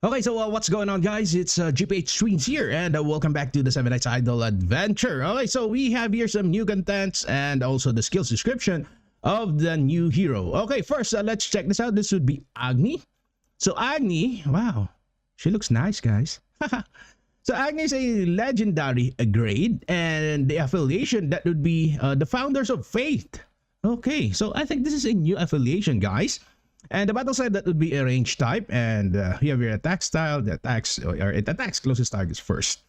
Okay, so what's going on, guys? It's GPH Streams here, and welcome back to the 7 Nights Idol Adventure. Okay, so we have here some new contents and also the skills description of the new hero. Okay, first, let's check this out. This would be Agni. So Agni, wow, she looks nice, guys. So Agni is a legendary grade, and the affiliation that would be the Founders of Faith. Okay, so I think this is a new affiliation, guys. And the battle side, that would be a range type, and you have your attack style. The attacks, or it attacks closest targets first.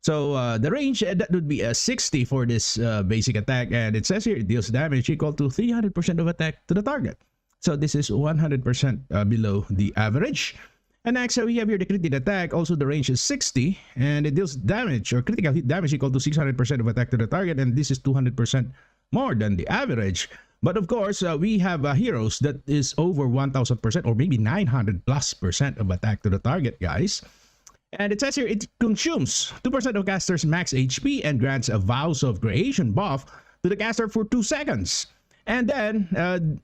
So the range, that would be a 60 for this basic attack, and it says here it deals damage equal to 300% of attack to the target. So this is 100% below the average. And next, we have here the crit hit attack. Also, the range is 60, and it deals damage or critical hit damage equal to 600% of attack to the target, and this is 200% more than the average. But of course, we have heroes that is over 1000% or maybe 900+% of attack to the target, guys. And it says here it consumes 2% of caster's max HP and grants a Vows of Creation buff to the caster for 2 seconds. And then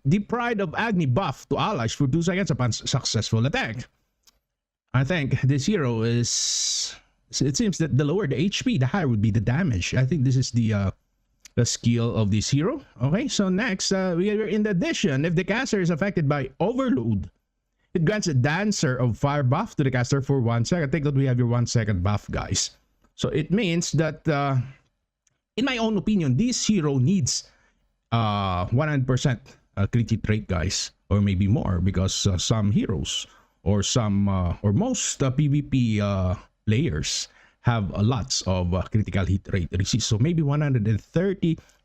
the Pride of Agni buff to allies for 2 seconds upon successful attack. I think this hero is... It seems that the lower the HP, the higher would be the damage. I think this is the skill of this hero. Okay, so next, we are in addition, if the caster is affected by overload, it grants a Dancer of Fire buff to the caster for 1 second. Take note, we have your 1 second buff, guys. So it means that, in my own opinion, this hero needs 100% crit hit rate, guys, or maybe more, because some heroes or some or most PvP players have lots of critical hit rate resist. So maybe 130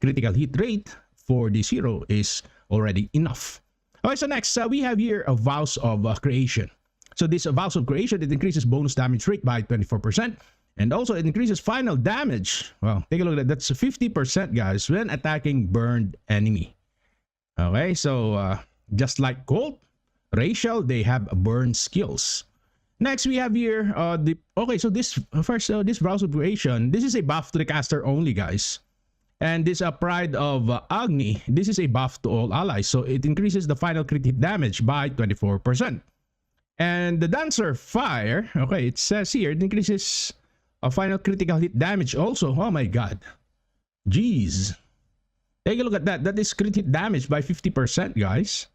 critical hit rate for this hero is already enough. Okay, so next we have here a Vows of Creation. So this Vows of Creation, it increases bonus damage rate by 24%, and also it increases final damage. Well, take a look at that. That's 50%, guys, when attacking burned enemy. Okay, so just like Colt, Racial, they have burn skills. Next, we have here so this first this Vows of Creation, this is a buff to the caster only, guys. And this Pride of Agni, this is a buff to all allies, so it increases the final crit hit damage by 24%. And the Dancer Fire, okay, it says here it increases a final critical hit damage also. Oh my god, jeez, take a look at that. That is crit hit damage by 50%, guys.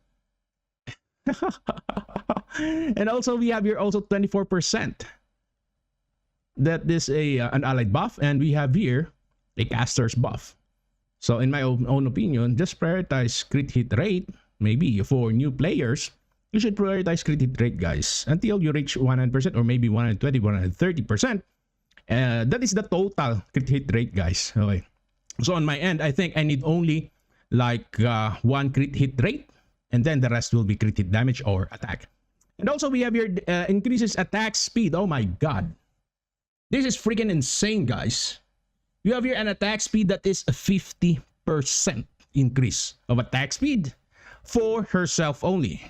And also we have here also 24%. That is an allied buff, and we have here a caster's buff. So in my own opinion, just prioritize crit hit rate. Maybe for new players, you should prioritize crit hit rate, guys, until you reach 100% or maybe 120, 130%. That is the total crit hit rate, guys. Okay. So on my end, I think I need only like 1 crit hit rate, and then the rest will be crit hit damage or attack. And also we have here increases attack speed. Oh my god, this is freaking insane, guys. You have here an attack speed that is a 50% increase of attack speed for herself only.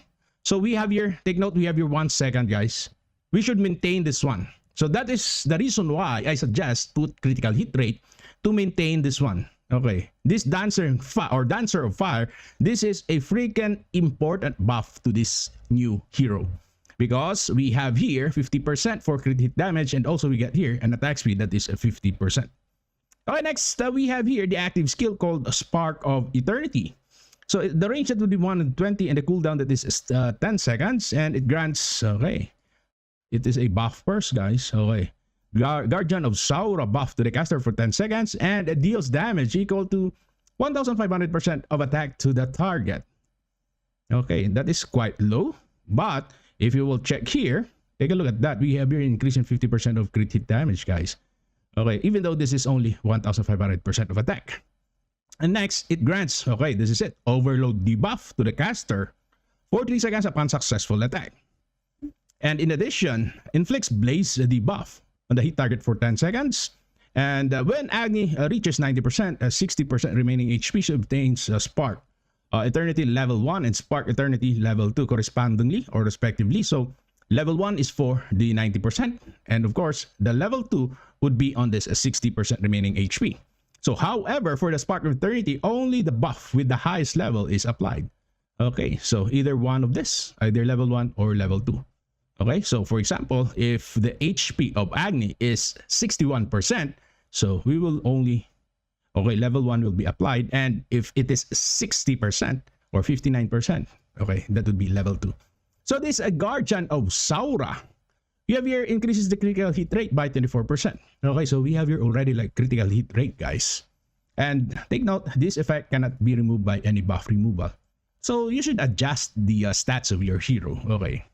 So we have here, take note, we have your 1 second, guys. We should maintain this one. So that is the reason why I suggest put critical hit rate to maintain this one. Okay, this Dancer of Fire, this is a freaking important buff to this new hero, because we have here 50% for crit hit damage, and also we get here an attack speed that is 50%. Okay, next we have here the active skill called Spark of Eternity. So the range that would be 120, and the cooldown that is 10 seconds, and it grants, okay, it is a buff first, guys. Okay, Guardian of Saura buff to the caster for 10 seconds, and it deals damage equal to 1500% of attack to the target. Okay, that is quite low, but if you will check here, take a look at that. We have here increase in 50% of crit hit damage, guys. Okay, even though this is only 1500% of attack. And next, it grants, okay, this is it, Overload debuff to the caster for 3 seconds upon successful attack. And in addition, inflicts Blaze debuff on the hit target for 10 seconds. And when Agni reaches 90%, 60% remaining HP, she obtains Spark Eternity level 1 and Spark Eternity level 2 correspondingly or respectively. So level 1 is for the 90%, and of course the level 2 would be on this 60% remaining HP. So however, for the Spark of Eternity, only the buff with the highest level is applied. Okay, so either one of this, either level 1 or level 2. Okay, so for example, if the HP of Agni is 61%, so we will only, okay, level 1 will be applied. And if it is 60% or 59%, okay, that would be level 2. So this Guardian of Saura, you have here increases the critical hit rate by 24%. Okay, so we have here already like critical hit rate, guys. And take note, this effect cannot be removed by any buff removal. So you should adjust the stats of your hero, okay?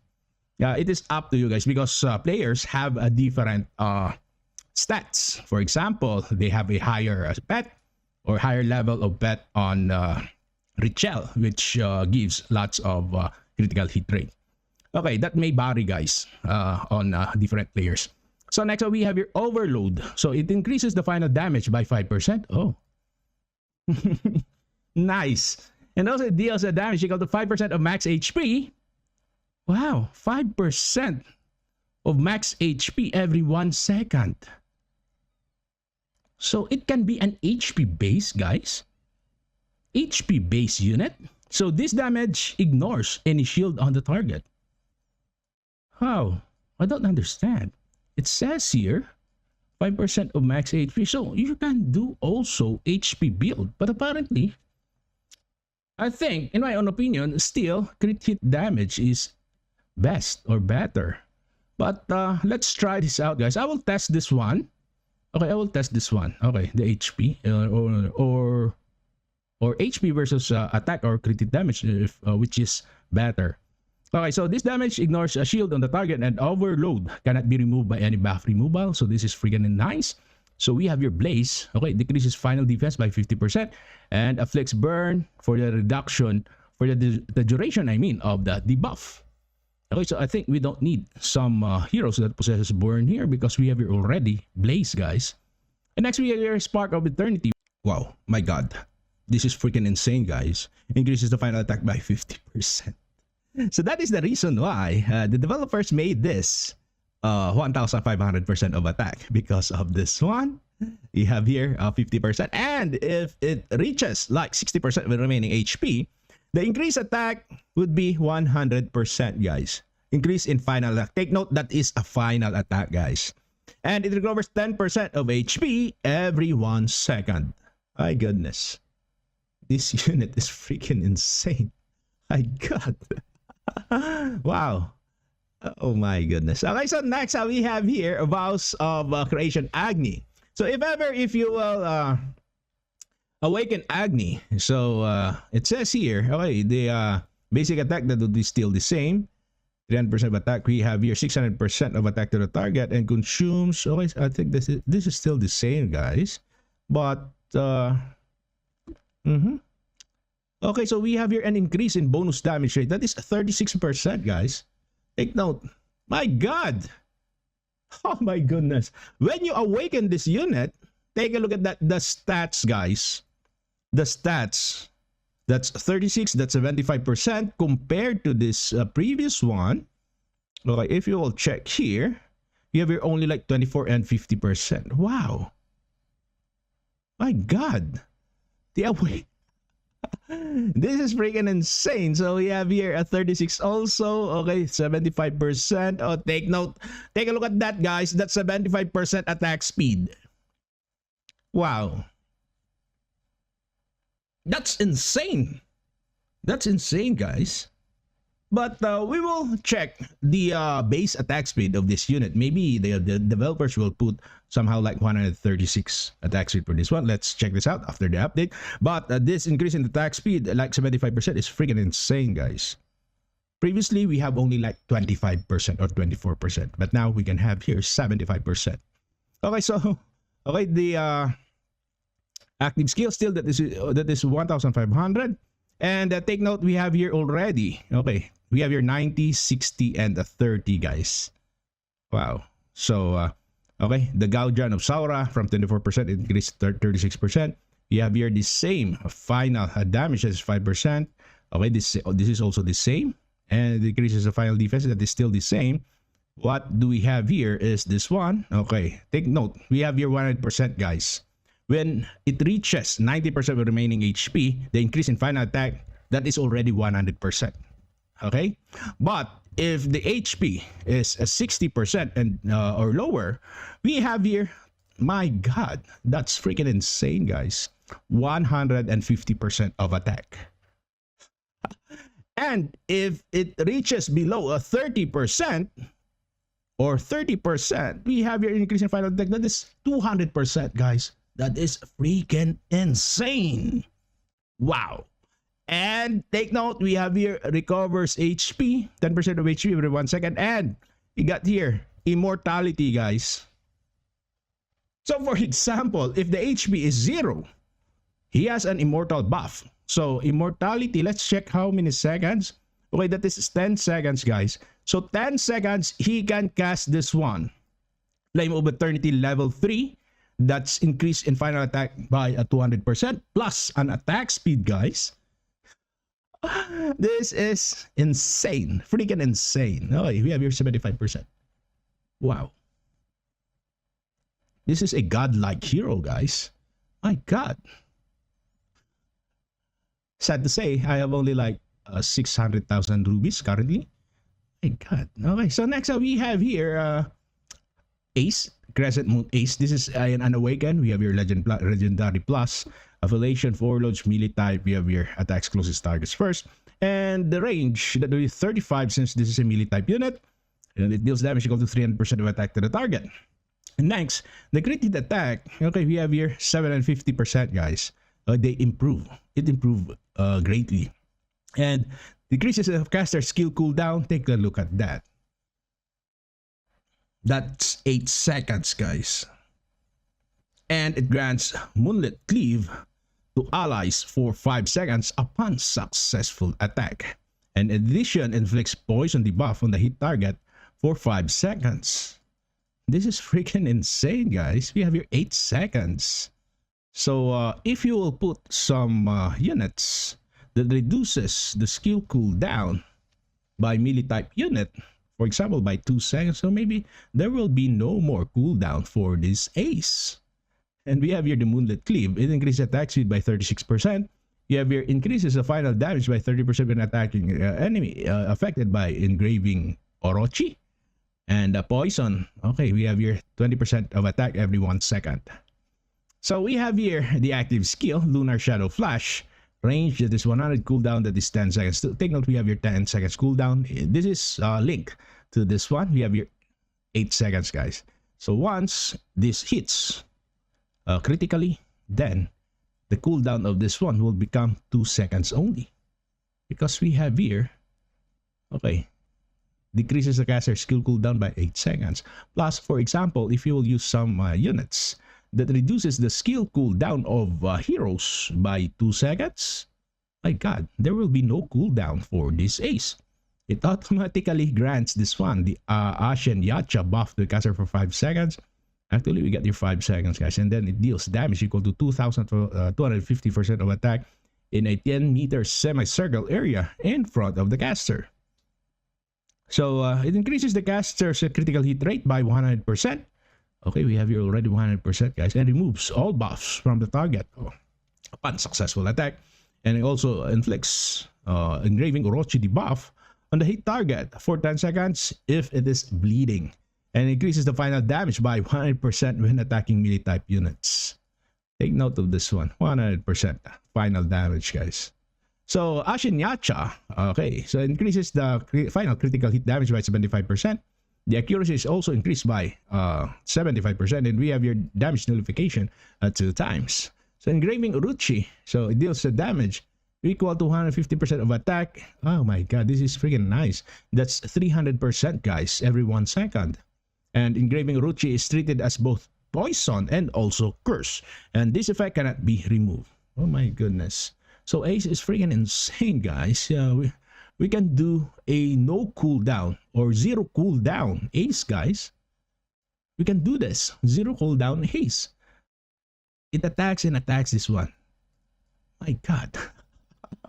It is up to you guys because players have a different stats. For example, they have a higher pet or higher level of pet on Richel, which gives lots of critical hit rate. Okay, that may vary, guys, on different players. So next we have your Overload. So it increases the final damage by 5%. Oh. Nice. And also it deals a damage equal to 5% of max HP. Wow, 5% of max HP every 1 second. So it can be an HP base, guys. HP base unit. So this damage ignores any shield on the target. How? I don't understand. It says here 5% of max HP. So you can do also HP build. But apparently, I think, in my own opinion, still crit hit damage is best or better. But let's try this out, guys. I will test this one. Okay, I will test this one. Okay, the HP or HP versus attack or crit hit damage, which is better. Okay, so this damage ignores a shield on the target, and Overload cannot be removed by any buff removal. So this is freaking nice. So we have your Blaze. Okay, decreases final defense by 50% and afflicts burn for the reduction for the duration, I mean, of the debuff. Okay, so I think we don't need some heroes that possesses burn here because we have here already Blaze, guys. And next we have your Spark of Eternity. Wow, my god. This is freaking insane, guys. Increases the final attack by 50%. So that is the reason why the developers made this 1,500% of attack because of this one. You have here 50%, and if it reaches like 60% of the remaining HP, the increased attack would be 100%, guys. Increase in final attack. Take note, that is a final attack, guys. And it recovers 10% of HP every 1 second. My goodness. This unit is freaking insane. My god. Wow. Oh my goodness. Okay, so next we have here Vows of Creation Agni. So if you will awaken Agni, so it says here, okay, the basic attack that would be still the same. 300% of attack. We have here 600% of attack to the target and consumes. Okay, I think this is still the same, guys. But okay, so we have here an increase in bonus damage rate. That is 36%, guys. Take note. My god. Oh my goodness. When you awaken this unit, take a look at that. The stats, guys. The stats. That's 36. That's 75% compared to this previous one. Okay, if you will check here, you have here only like 24 and 50%. Wow. My god. The awake. This is freaking insane. So we have here a 36 also. Okay, 75%. Oh, take note. Take a look at that, guys. That's 75% attack speed. Wow. That's insane. That's insane, guys. But we will check the base attack speed of this unit. Maybe the developers will put somehow like 136 attack speed for this one. Let's check this out after the update. But this increase in attack speed, like 75%, is freaking insane, guys. Previously, we have only like 25% or 24%. But now we can have here 75%. Okay, so, okay, the active skill still, that is 1,500. And take note, we have here already, okay, we have here 90, 60, and 30, guys. Wow. So, okay, the Guardian of Saura from 24% increased to 36%. You have here the same final damage, as 5%. Okay, this is also the same. And it increases the final defense, that is still the same. What do we have here is this one. Okay, take note, we have here 100%, guys. When it reaches 90% of the remaining HP, the increase in final attack, that is already 100%. Okay? But if the HP is a 60% and or lower, we have here, my God, that's freaking insane, guys. 150% of attack. And if it reaches below a 30% or 30%, we have your increase in final attack. That is 200%, guys. That is freaking insane. Wow. And take note, we have here recovers HP, 10% of HP every 1 second. And you got here immortality, guys. So for example, if the HP is 0, he has an immortal buff. So immortality, let's check how many seconds. Okay, that is 10 seconds, guys. So 10 seconds, he can cast this one. Flame of Eternity level 3. That's increased in final attack by a 200% plus an attack speed, guys. This is insane. Freaking insane. Okay, we have here 75%. Wow. This is a godlike hero, guys. My God. Sad to say, I have only like 600,000 rubies currently. My God. Okay, so next up we have here Ace, Crescent Moon Ace. This is an awaken. We have your legendary plus affiliation, forloads, melee type. We have your attacks closest targets first, and the range that will be 35 since this is a melee type unit, and it deals damage equal to 300% of attack to the target. And next, the crit hit attack. Okay, we have here 750%, guys. They improve. It improved greatly, and decreases the caster skill cooldown. Take a look at that. That's 8 seconds, guys. And it grants Moonlit Cleave to allies for 5 seconds upon successful attack. And in addition, inflicts poison debuff on the hit target for 5 seconds. This is freaking insane, guys. We have here 8 seconds. So if you will put some units that reduces the skill cooldown by melee type unit, for example, by 2 seconds, so maybe there will be no more cooldown for this ace. And we have here the Moonlit Cleave. It increases attack speed by 36%. You have here increases the final damage by 30% when attacking enemy affected by engraving Orochi. And poison. Okay, we have here 20% of attack every 1 second. So we have here the active skill, Lunar Shadow Flash. Range that is 100, cooldown that is 10 seconds. Take note, we have your 10 seconds cooldown. This is linked to this one. We have your 8 seconds, guys. So once this hits critically, then the cooldown of this one will become 2 seconds only. Because we have here, okay, decreases the caster skill cooldown by 8 seconds. Plus, for example, if you will use some units that reduces the skill cooldown of heroes by 2 seconds, my God, there will be no cooldown for this ace. It automatically grants this one, the Ashen Yacha buff to the caster for 5 seconds. Actually, we got your 5 seconds, guys. And then it deals damage equal to 250% of attack in a 10-meter semicircle area in front of the caster. So it increases the caster's critical hit rate by 100%. Okay, we have here already 100%, guys. And removes all buffs from the target upon successful attack. And it also inflicts engraving Orochi debuff on the hit target for 10 seconds if it is bleeding. And increases the final damage by 100% when attacking melee type units. Take note of this one, 100% final damage, guys. So Ashen Yacha, okay, so it increases the final critical hit damage by 75%. The accuracy is also increased by 75%, and we have your damage nullification at 2 times. So engraving Orochi, so it deals the damage equal to 150% of attack. Oh my God, this is freaking nice. That's 300%, guys, every 1 second. And engraving Orochi is treated as both poison and also curse, and this effect cannot be removed. Oh my goodness. So ace is freaking insane, guys. We can do a no cooldown or 0 cooldown ace, guys. We can do this 0 cooldown ace. It attacks and attacks this one. My God.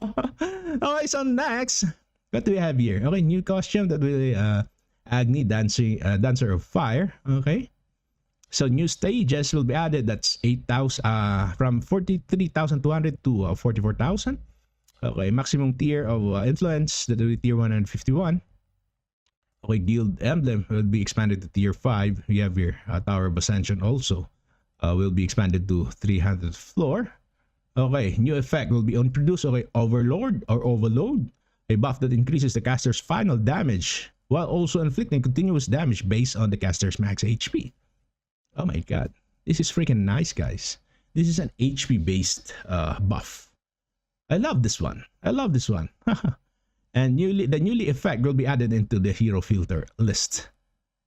Okay, so next, what do we have here? Okay, new costume that will Agni, Dancer of Fire. Okay, so new stages will be added. That's 8,000 from 43,200 to 44,000. Okay, maximum tier of influence that will be tier 151. Okay, Guild Emblem will be expanded to tier 5. We have your Tower of Ascension also. Will be expanded to 300th floor. Okay, new effect will be introduced. Okay, Overlord or Overload. A buff that increases the caster's final damage while also inflicting continuous damage based on the caster's max HP. Oh my god. This is freaking nice, guys. This is an HP based buff. I love this one. I love this one. And the newly effect will be added into the hero filter list.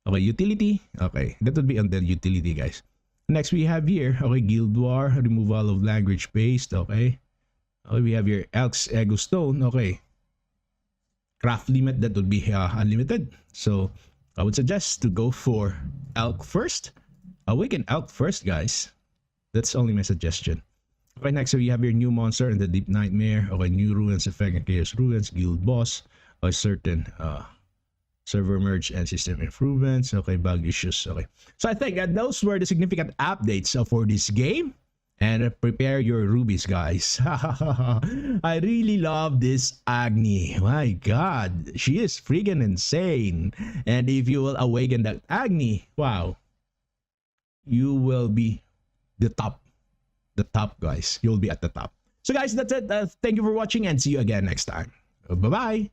Okay, utility. Okay, that would be on the utility, guys. Next we have here, okay, Guild War, removal of language based. Okay. Okay, we have here Elk's Ego Stone. Okay. Craft limit, that would be unlimited. So I would suggest to go for Elk first. Awaken Elk first, guys. That's only my suggestion. Okay, next we have your new monster in the Deep Nightmare. Okay, new ruins effect and chaos ruins, guild boss, a certain server merge and system improvements. Okay, bug issues. Okay, so I think those were the significant updates for this game. And prepare your rubies, guys. I really love this Agni. My god, she is freaking insane. And if you will awaken that Agni, wow, you will be the top guys. You'll be at the top. So guys, that's it. Thank you for watching and see you again next time. Bye bye.